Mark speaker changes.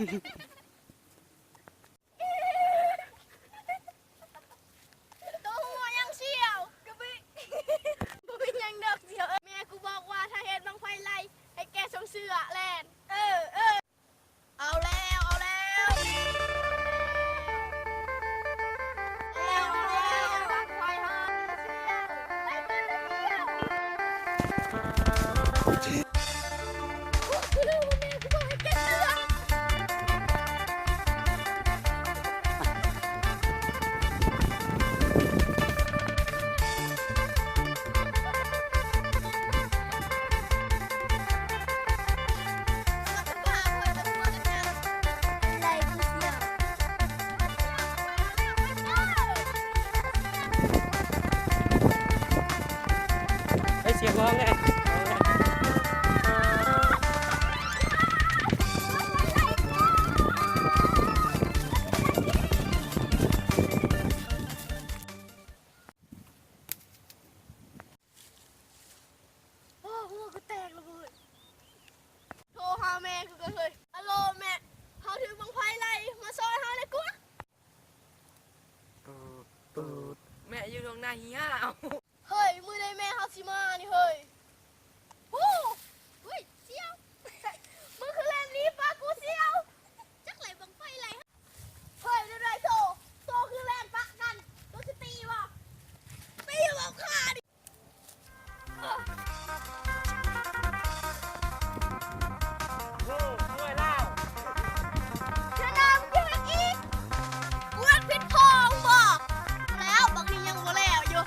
Speaker 1: ตัวหัวยังเชี่ยวกระบี่กูมียังเด็กเดียวแม่กูบอกว่าถ้าเห็นบังไฟไล่ให้แกส่งเสื้อแลนเอาแล้วบังไฟฮอนไล่กันเลยเดียวกูรู้ว่าแม่กูบอกให้แกเสื้อ
Speaker 2: เสียงร้องไง
Speaker 1: โอ้หัวกูแตกแล้วเว้ยโทรหาแม่กูก็เลยฮัลโหลแม่เขาถือบังไฟไล่มาซอยหาเลยกู
Speaker 2: แม่อยู่ตรงหน้าเฮียเอา
Speaker 1: เฮ้ยมือได้แม่เขาสิมานี่เฮ้ยโอ้เฮ้ยเสียวมือคือแลนนี้ปากูเสียวจักไหลบังไฟไหลเฮ้ยได้โซคือแลนปะกันตัวจะตีวะตีแบบขาดิ
Speaker 2: ด้วยเล่า
Speaker 1: ชนะมึงอีกกูรักพิษทองบอกแล้วบางทียังบ่แล้วอยู่